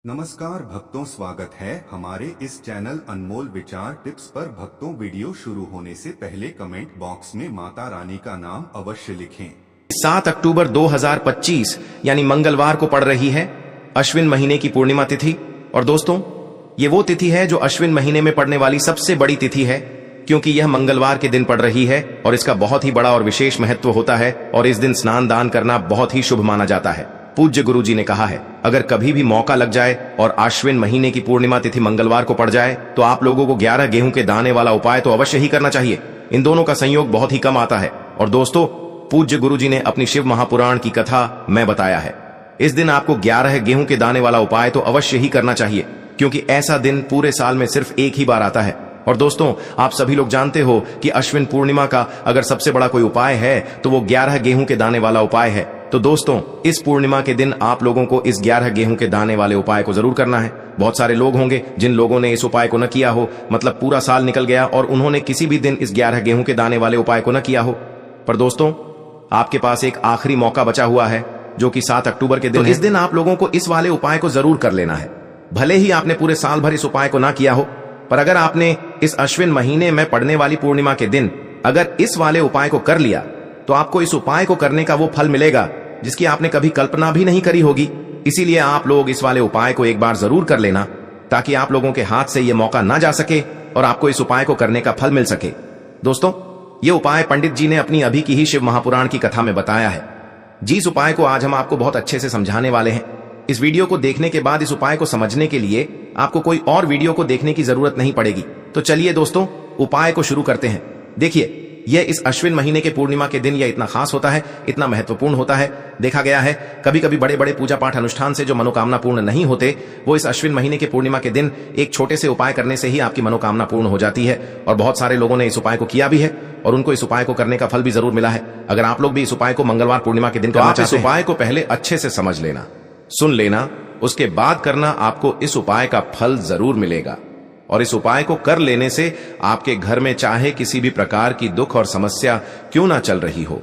नमस्कार भक्तों, स्वागत है हमारे इस चैनल अनमोल विचार टिप्स पर। भक्तों, वीडियो शुरू होने से पहले कमेंट बॉक्स में माता रानी का नाम अवश्य लिखें। 7 अक्टूबर 2025 यानी मंगलवार को पड़ रही है अश्विन महीने की पूर्णिमा तिथि। और दोस्तों, ये वो तिथि है जो अश्विन महीने में पड़ने वाली सबसे बड़ी तिथि है, क्योंकि यह मंगलवार के दिन पड़ रही है और इसका बहुत ही बड़ा और विशेष महत्व होता है। और इस दिन स्नान दान करना बहुत ही शुभ माना जाता है। पूज्य गुरुजी ने कहा है, अगर कभी भी मौका लग जाए और अश्विन महीने की पूर्णिमा तिथि मंगलवार को पड़ जाए तो आप लोगों को 11 गेहूं के दाने वाला उपाय तो अवश्य ही करना चाहिए। इन दोनों का संयोग बहुत ही कम आता है। और दोस्तों, पूज्य गुरुजी ने अपनी शिव महापुराण की कथा में बताया है, इस दिन आपको 11 गेहूं के दाने वाला उपाय तो अवश्य ही करना चाहिए, क्योंकि ऐसा दिन पूरे साल में सिर्फ एक ही बार आता है। और दोस्तों, आप सभी लोग जानते हो कि अश्विन पूर्णिमा का अगर सबसे बड़ा कोई उपाय है तो वो 11 गेहूं के दाने वाला उपाय है। तो दोस्तों, इस पूर्णिमा के दिन आप लोगों को इस 11 गेहूं के दाने वाले उपाय को जरूर करना है। बहुत सारे लोग होंगे जिन लोगों ने इस उपाय को न किया हो, मतलब पूरा साल निकल गया और उन्होंने किसी भी दिन इस 11 गेहूं के दाने वाले उपाय को न किया हो। पर दोस्तों, आपके पास एक आखिरी मौका बचा हुआ है, जो कि 7 अक्टूबर के दिन। इस दिन आप लोगों को इस वाले उपाय को जरूर कर लेना है। भले ही आपने पूरे साल भर इस उपाय को ना किया हो, पर अगर आपने इस अश्विन महीने में पड़ने वाली पूर्णिमा के दिन अगर इस वाले उपाय को कर लिया तो आपको इस उपाय को करने का वो फल मिलेगा जिसकी आपने कभी कल्पना भी नहीं करी होगी। इसीलिए आप लोग इस वाले उपाय को एक बार जरूर कर लेना, ताकि आप लोगों के हाथ से ये मौका ना जा सके और आपको इस उपाय को करने का फल मिल सके। दोस्तों, ये उपाय पंडित जी ने अपनी अभी की ही शिव महापुराण की कथा में बताया है। जिस उपाय को आज हम आपको बहुत अच्छे से समझाने वाले हैं, इस वीडियो को देखने के बाद इस उपाय को समझने के लिए आपको कोई और वीडियो को देखने की जरूरत नहीं पड़ेगी। तो चलिए दोस्तों, उपाय को शुरू करते हैं। देखिए, यह इस अश्विन महीने के पूर्णिमा के दिन यह इतना खास होता है, इतना महत्वपूर्ण होता है। देखा गया है कभी कभी बड़े बड़े पूजा पाठ अनुष्ठान से जो मनोकामना पूर्ण नहीं होते, वो इस अश्विन महीने के पूर्णिमा के दिन एक छोटे से उपाय करने से ही आपकी मनोकामना पूर्ण हो जाती है। और बहुत सारे लोगों ने इस उपाय को किया भी है और उनको इस उपाय को करने का फल भी जरूर मिला है। अगर आप लोग भी इस उपाय को मंगलवार पूर्णिमा के दिन करना चाहते हैं, तो आप इस उपाय को पहले अच्छे से समझ लेना, सुन लेना, उसके बाद करना। आपको इस उपाय का फल जरूर मिलेगा। और इस उपाय को कर लेने से आपके घर में चाहे किसी भी प्रकार की दुख और समस्या क्यों ना चल रही हो,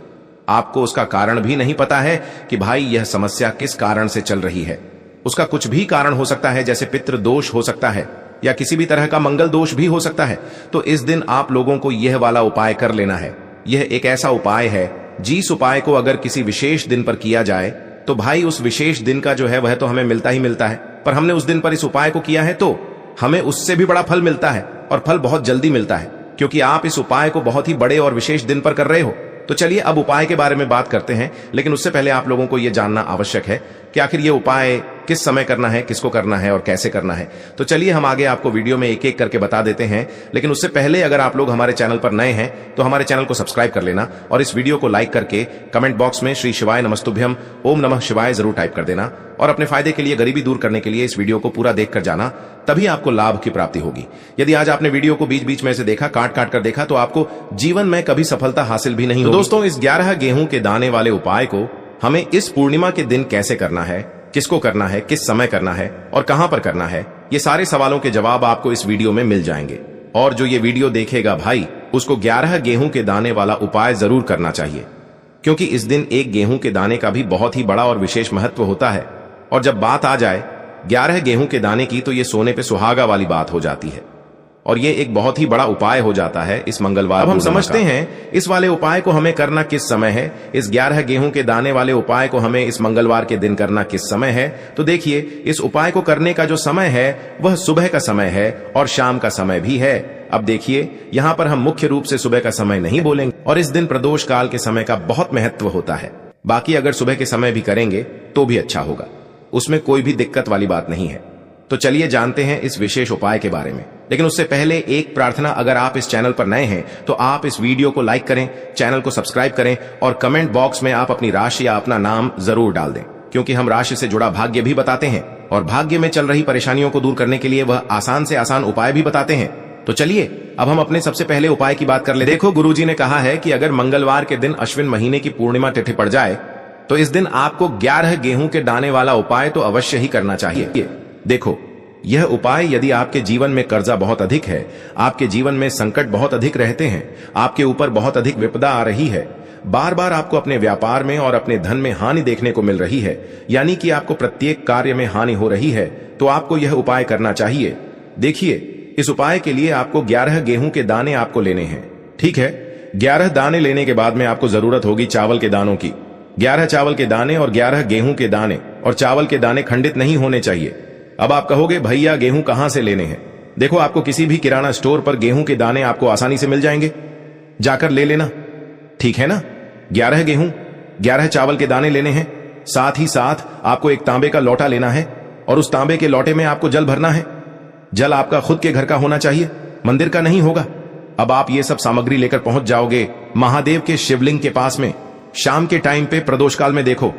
आपको उसका कारण भी नहीं पता है कि भाई यह समस्या किस कारण से चल रही है। उसका कुछ भी कारण हो सकता है, जैसे पितृ दोष हो सकता है या किसी भी तरह का मंगल दोष भी हो सकता है। तो इस दिन आप लोगों को यह वाला उपाय कर लेना है। यह एक ऐसा उपाय है जिस उपाय को अगर किसी विशेष दिन पर किया जाए तो भाई उस विशेष दिन का जो है वह तो हमें मिलता ही मिलता है, पर हमने उस दिन पर इस उपाय को किया है तो हमें उससे भी बड़ा फल मिलता है, और फल बहुत जल्दी मिलता है, क्योंकि आप इस उपाय को बहुत ही बड़े और विशेष दिन पर कर रहे हो। तो चलिए अब उपाय के बारे में बात करते हैं, लेकिन उससे पहले आप लोगों को यह जानना आवश्यक है कि आखिर यह उपाय किस समय करना है, किसको करना है और कैसे करना है। तो चलिए हम आगे आपको वीडियो में एक एक करके बता देते हैं। लेकिन उससे पहले अगर आप लोग हमारे चैनल पर नए हैं तो हमारे चैनल को सब्सक्राइब कर लेना और इस वीडियो को लाइक करके कमेंट बॉक्स में श्री शिवाय नमस्तुभ्यम ओम नमः शिवाय जरूर टाइप कर देना। और अपने फायदे के लिए, गरीबी दूर करने के लिए इस वीडियो को पूरा देखकर जाना, तभी आपको लाभ की प्राप्ति होगी। यदि आज आपने वीडियो को बीच बीच में से देखा, काट काट कर देखा, तो आपको जीवन में कभी सफलता हासिल भी नहीं होगी। दोस्तों, इस 11 गेहूं के दाने वाले उपाय को हमें इस पूर्णिमा के दिन कैसे करना है, किसको करना है, किस समय करना है और कहां पर करना है, ये सारे सवालों के जवाब आपको इस वीडियो में मिल जाएंगे। और जो ये वीडियो देखेगा भाई, उसको 11 गेहूं के दाने वाला उपाय जरूर करना चाहिए, क्योंकि इस दिन एक गेहूं के दाने का भी बहुत ही बड़ा और विशेष महत्व होता है। और जब बात आ जाए 11 गेहूं के दाने की, तो ये सोने पे सुहागा वाली बात हो जाती है और ये एक बहुत ही बड़ा उपाय हो जाता है इस मंगलवार। अब हम समझते हैं इस वाले उपाय को हमें करना किस समय है। इस 11 गेहूं के दाने वाले उपाय को हमें इस मंगलवार के दिन करना किस समय है। तो देखिए, इस उपाय को करने का जो समय है वह सुबह का समय है और शाम का समय भी है। अब देखिए, यहां पर हम मुख्य रूप से सुबह का समय नहीं बोलेंगे और इस दिन प्रदोष काल के समय का बहुत महत्व होता है। बाकी अगर सुबह के समय भी करेंगे तो भी अच्छा होगा, उसमें कोई भी दिक्कत वाली बात नहीं है। तो चलिए जानते हैं इस विशेष उपाय के बारे में। लेकिन उससे पहले एक प्रार्थना, अगर आप इस चैनल पर नए हैं तो आप इस वीडियो को लाइक करें, चैनल को सब्सक्राइब करें और कमेंट बॉक्स में आप अपनी राशि या अपना नाम जरूर डाल दें, क्योंकि हम राशि से जुड़ा भाग्य भी बताते हैं और भाग्य में चल रही परेशानियों को दूर करने के लिए वह आसान से आसान उपाय भी बताते हैं। तो चलिए अब हम अपने सबसे पहले उपाय की बात कर ले। देखो, गुरुजी ने कहा है कि अगर मंगलवार के दिन अश्विन महीने की पूर्णिमा तिथि पड़ जाए तो इस दिन आपको 11 गेहूं के दाने वाला उपाय तो अवश्य ही करना चाहिए। देखो, यह उपाय यदि आपके जीवन में कर्जा बहुत अधिक है, आपके जीवन में संकट बहुत अधिक रहते हैं, आपके ऊपर बहुत अधिक विपदा आ रही है, बार बार आपको अपने व्यापार में और अपने धन में हानि देखने को मिल रही है, यानी कि आपको प्रत्येक कार्य में हानि हो रही है, तो आपको यह उपाय करना चाहिए। देखिए, इस उपाय के लिए आपको 11 गेहूं के दाने आपको लेने हैं। ठीक है, 11 दाने लेने के बाद में आपको जरूरत होगी चावल के दानों की। 11 चावल के दाने और 11 गेहूं के दाने, और चावल के दाने खंडित नहीं होने चाहिए। अब आप कहोगे भैया गेहूं कहां से लेने हैं? देखो, आपको किसी भी किराना स्टोर पर गेहूं के दाने आपको आसानी से मिल जाएंगे, जाकर ले लेना। ठीक है ना? 11 गेहूं, 11 चावल के दाने लेने हैं। साथ ही साथ आपको एक तांबे का लोटा लेना है और उस तांबे के लोटे में आपको जल भरना है। जल आपका खुद के घर का होना चाहिए, मंदिर का नहीं होगा। अब आप ये सब सामग्री लेकर पहुंच जाओगे महादेव के शिवलिंग के पास में। शाम के टाइम पे प्रदोष काल में देखो,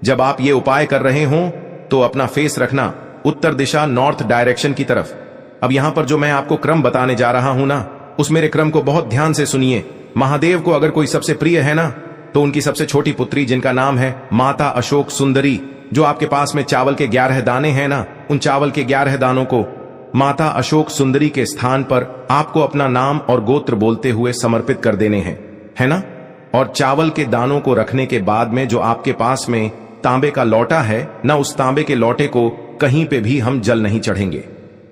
जब आप ये उपाय कर रहे हो तो अपना फेस रखना उत्तर दिशा, नॉर्थ डायरेक्शन की तरफ। अब यहां पर जो मैं आपको क्रम बताने जा रहा हूं ना, उस मेरे क्रम को बहुत ध्यान से सुनिए। महादेव को अगर कोई सबसे प्रिय है ना, तो उनकी सबसे छोटी पुत्री जिनका नाम है माता अशोक सुंदरी, जो आपके पास में चावल के 11 दाने हैं ना, उन चावल के 11 दानों को माता अशोक सुंदरी के स्थान पर आपको अपना नाम और गोत्र बोलते हुए समर्पित कर देने हैं, है ना? और चावल के दानों को रखने के बाद में जो आपके पास में तांबे का लोटा है ना, उस तांबे के लोटे को कहीं पे भी हम जल नहीं चढ़ेंगे।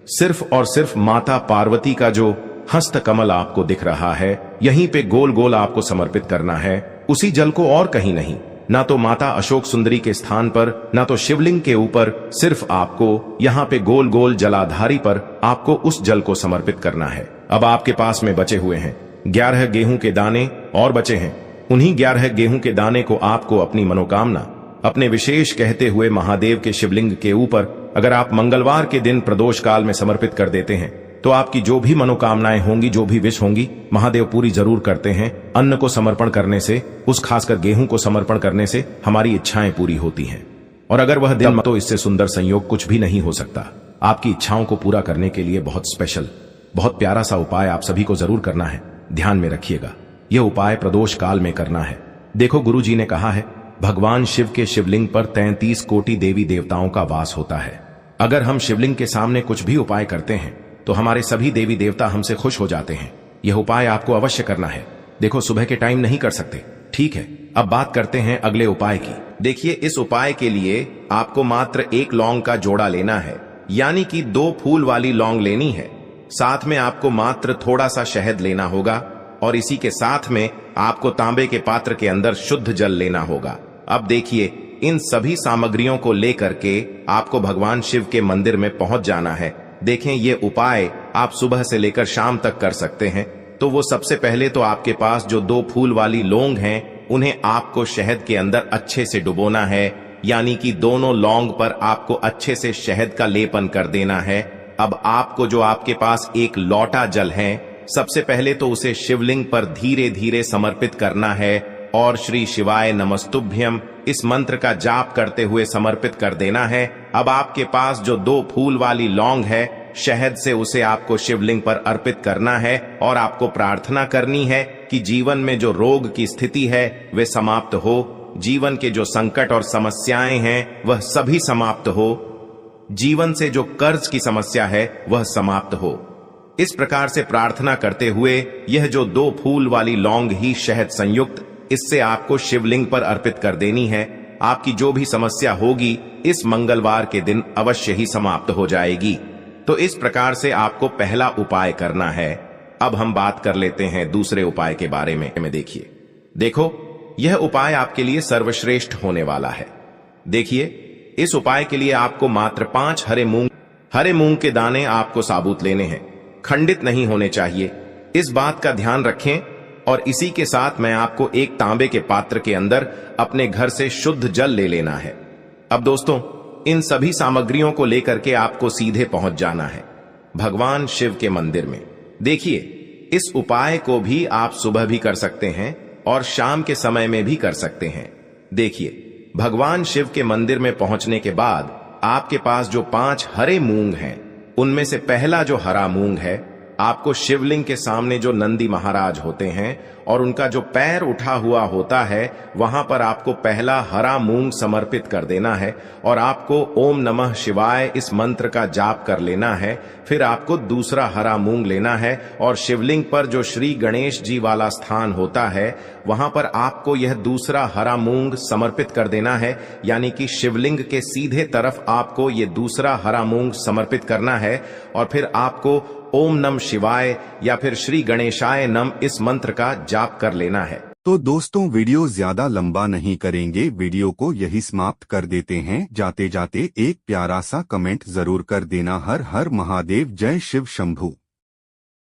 सिर्फ और सिर्फ माता पार्वती का जो हस्त कमल आपको दिख रहा है, यहीं पे गोल गोल आपको समर्पित करना है, उसी जल को, और कहीं नहीं। ना तो माता अशोक सुंदरी के स्थान पर, ना तो शिवलिंग के ऊपर, सिर्फ आपको यहाँ पे गोल गोल जलाधारी पर आपको उस जल को समर्पित करना है। अब आपके पास में बचे हुए हैं 11 गेहूं के दाने और बचे हैं। उन्हीं 11 गेहूं के दाने को आपको अपनी मनोकामना, अपने विशेष कहते हुए महादेव के शिवलिंग के ऊपर अगर आप मंगलवार के दिन प्रदोष काल में समर्पित कर देते हैं, तो आपकी जो भी मनोकामनाएं होंगी, जो भी विश होंगी, महादेव पूरी जरूर करते हैं। अन्न को समर्पण करने से, उस खासकर गेहूं को समर्पण करने से हमारी इच्छाएं पूरी होती हैं। और अगर वह दिन, तो इससे सुंदर संयोग कुछ भी नहीं हो सकता। आपकी इच्छाओं को पूरा करने के लिए बहुत स्पेशल, बहुत प्यारा सा उपाय आप सभी को जरूर करना है। ध्यान में रखिएगा, यह उपाय प्रदोष काल में करना है। देखो, गुरु जी ने कहा है भगवान शिव के शिवलिंग पर 33 कोटि देवी देवताओं का वास होता है। अगर हम शिवलिंग के सामने कुछ भी उपाय करते हैं तो हमारे सभी देवी देवता हमसे खुश हो जाते हैं। यह उपाय आपको अवश्य करना है। देखो, सुबह के टाइम नहीं कर सकते, ठीक है? अब बात करते हैं अगले उपाय की। देखिए, इस उपाय के लिए आपको मात्र 1 लौंग का जोड़ा लेना है, यानी कि 2 फूल वाली लौंग लेनी है। साथ में आपको मात्र थोड़ा सा शहद लेना होगा और इसी के साथ में आपको तांबे के पात्र के अंदर शुद्ध जल लेना होगा। अब देखिए, इन सभी सामग्रियों को लेकर के आपको भगवान शिव के मंदिर में पहुंच जाना है। देखें, ये उपाय आप सुबह से लेकर शाम तक कर सकते हैं। तो वो सबसे पहले तो आपके पास जो 2 फूल वाली लौंग हैं, उन्हें आपको शहद के अंदर अच्छे से डुबोना है, यानी कि दोनों लौंग पर आपको अच्छे से शहद का लेपन कर देना है। अब आपको जो आपके पास एक लोटा जल है, सबसे पहले तो उसे शिवलिंग पर धीरे धीरे समर्पित करना है और श्री शिवाय नमस्तुभ्यम इस मंत्र का जाप करते हुए समर्पित कर देना है। अब आपके पास जो 2 फूल वाली लौंग है, शहद से उसे आपको शिवलिंग पर अर्पित करना है और आपको प्रार्थना करनी है कि जीवन में जो रोग की स्थिति है वे समाप्त हो, जीवन के जो संकट और समस्याएं हैं वह सभी समाप्त हो, जीवन से जो कर्ज की समस्या है वह समाप्त हो। इस प्रकार से प्रार्थना करते हुए यह जो 2 फूल वाली लौंग ही शहद संयुक्त, इससे आपको शिवलिंग पर अर्पित कर देनी है। आपकी जो भी समस्या होगी इस मंगलवार के दिन अवश्य ही समाप्त हो जाएगी। तो इस प्रकार से आपको पहला उपाय करना है। अब हम बात कर लेते हैं दूसरे उपाय के बारे में। देखिए, देखो, यह उपाय आपके लिए सर्वश्रेष्ठ होने वाला है। देखिए, इस उपाय के लिए आपको मात्र 5 हरे मूंग के दाने आपको साबुत लेने हैं, खंडित नहीं होने चाहिए। इस बात का ध्यान रखें। और इसी के साथ मैं आपको एक तांबे के पात्र के अंदर अपने घर से शुद्ध जल ले लेना है। अब दोस्तों, इन सभी सामग्रियों को लेकर के आपको सीधे पहुंच जाना है भगवान शिव के मंदिर में। देखिए, इस उपाय को भी आप सुबह भी कर सकते हैं और शाम के समय में भी कर सकते हैं। देखिए, भगवान शिव के मंदिर में पहुंचने के बाद आपके पास जो 5 हरे मूंग हैं, उनमें से पहला जो हरा मूंग है आपको शिवलिंग के सामने जो नंदी महाराज होते हैं और उनका जो पैर उठा हुआ होता है वहां पर आपको पहला हरा मूंग समर्पित कर देना है और आपको ओम नमः शिवाय इस मंत्र का जाप कर लेना है। फिर आपको दूसरा हरा मूंग लेना है और शिवलिंग पर जो श्री गणेश जी वाला स्थान होता है वहां पर आपको यह दूसरा हरा मूंग समर्पित कर देना है, यानी कि शिवलिंग के सीधे तरफ आपको ये दूसरा हरा मूंग समर्पित करना है और फिर आपको ओम नम शिवाय या फिर श्री गणेशाय नम इस मंत्र का जाप कर लेना है। तो दोस्तों वीडियो ज्यादा लंबा नहीं करेंगे, वीडियो को यही समाप्त कर देते हैं। जाते जाते एक प्यारा सा कमेंट जरूर कर देना। हर हर महादेव, जय शिव शंभू।